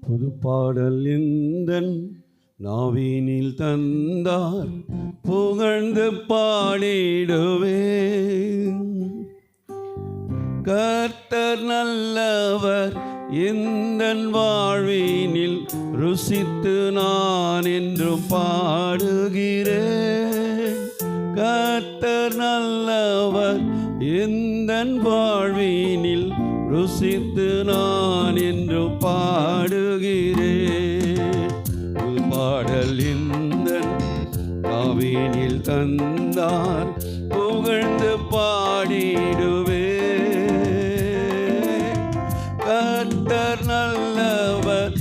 புது பாடல் எந்தன் நாவினில் தந்தார் புகழ்ந்து பாடிடுவேன். கர்த்தர் நல்லவர் எந்தன் வாழ்வினில் ருசித்து நான் என்றும் பாடுகிறேன். கர்த்தர் நல்லவர் எந்தன் வாழ்வினில் ருசித்து நான் என்றும் பாடுகிறேன். புது பாடல் எந்தன் நாவினில் தந்தார் புகழ்ந்து பாடிடுவேன். கர்த்தர் நல்லவர்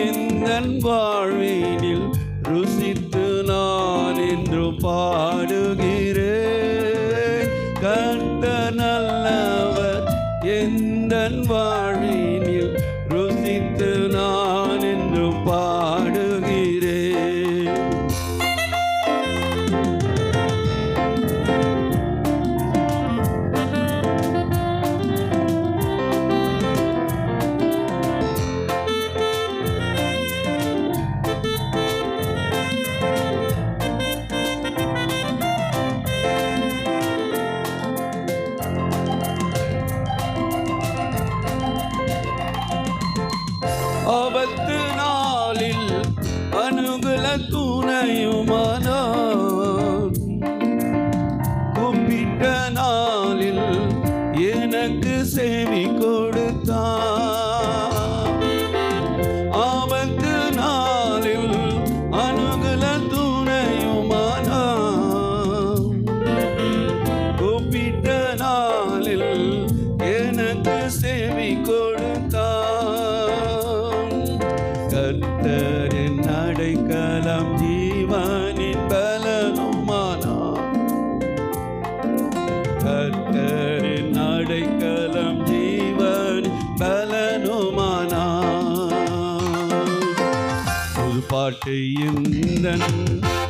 எந்தன் வாழ்வினில் ருசித்து நான் என்றும் பாடுகிறேன். கர்த்தர் நல்லவர் எந்தன் வாழ்வினில் ருசித்து நான் என்றும் பாடுகிறேன். ஆபத்து நாளில் அனுகூல துணையுமானார். கூப்பிட்ட நாளில் எனக்கு செவி கொடுத்தார். ஆபத்து நாளில் அனுகூல துணையுமானார். கூப்பிட்ட நாளில் எனக்கு செவி கொடுத்தார். கர்த்தரின் அடைக்கலம் ஜீவனின் பலனுமானார். கர்த்தரின் அடைக்கலம் ஜீவனின் பலனுமானார். புது பாட்டை எந்தன்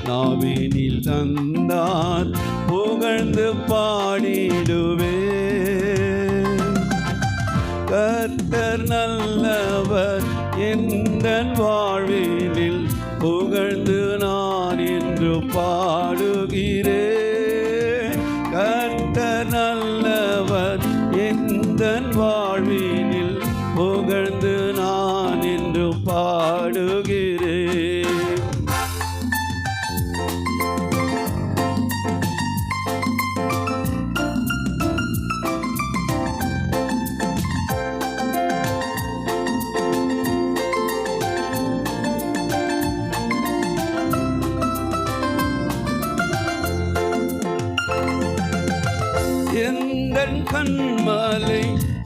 நாவினில் தந்தார் புகழ்ந்து பாடிடுவேன். கர்த்தர் நல்லவர் எந்தன் வாழ்வினில் புகழ்ந்து நான் என்று பாடுகிறேன். கர்த்தர் நல்லவர் எந்தன் வாழ்வினில் புகழ்ந்து நான் என்று பாடுகிறேன். எந்தன் கண்மலை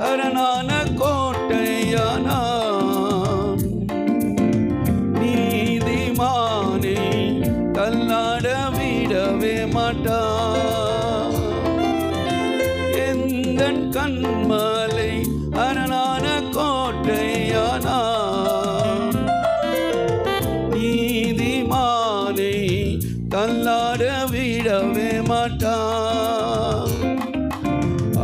அரணான கோட்டையானான். நீதிமானை தள்ளாட விடவே மாட்டான். எந்தன் கண்மலை அரணான கோட்டையானான். நீதிமானை தள்ளாட விடவே மாட்டான்.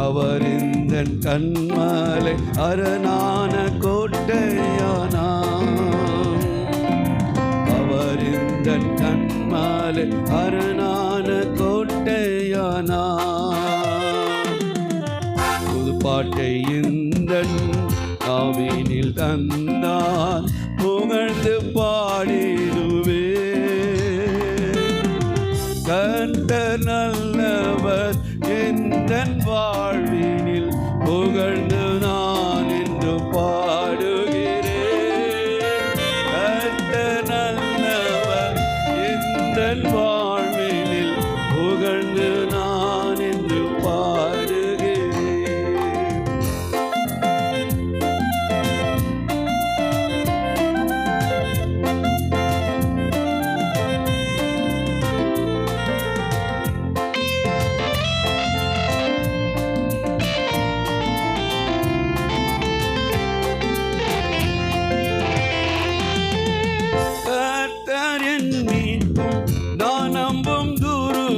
அவர் எந்தன் கண்மலை அரணான கோட்டையானார். அவர் எந்தன் கண்மலை அரணான கோட்டையானார். புது பாட்டை எந்தன் நாவினில் தந்தார் புகழ்ந்து பாடிடுவேன். கர்த்தர் நல்லவர் எந்தன் வாழ்வினில் புகழ்ந்து நான் என்று பாடுகிறேன். கர்த்தர் நல்லவர் எந்தன் வாழ்வினில் புகழ்ந்து நான் என்று பாடுகிறேன். நான் நம்பும் துருகமானார்.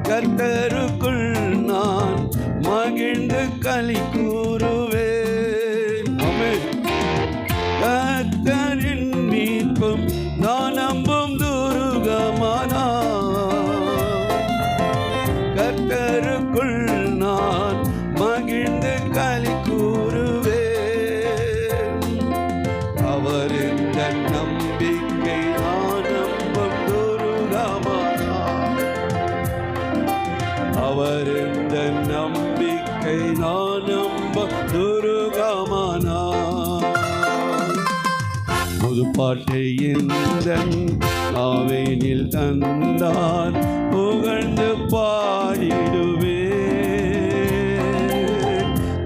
கர்த்தருக்குள் நான் மகிழ்ந்து களி கூறுவேன். நம்ப துருகமானா புது பாட்டை எந்தன் ஆவேனில் தந்தார் புகழ்ந்து பாடிடுவே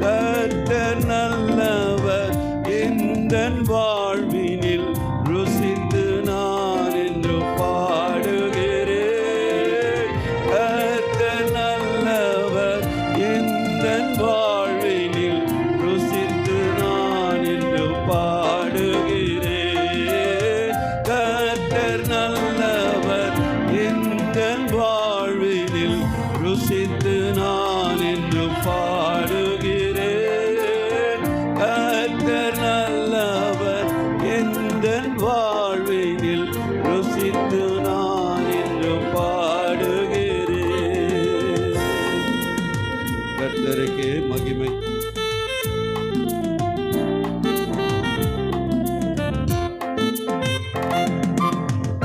கர்த்தர் நல்லவர் எந்தன் வாழ்வினில் ருசித்து நான் என்று பாடுகிறேன் கர்த்தர் நல்லவர் எந்தன் வாழ்வினில் ருசித்து நான் என்று பாடுகிறேன் கர்த்தர் நல்லவர் எந்தன் வாழ்வினில் ருசித்து நான் என்று பாடுகிறேன் கர்த்தர் நல்லவர் எந்தன் வாழ்வினில் ருசித்து நான் என்று பாடுகிறேன். கர்த்தருக்கே மகிமை.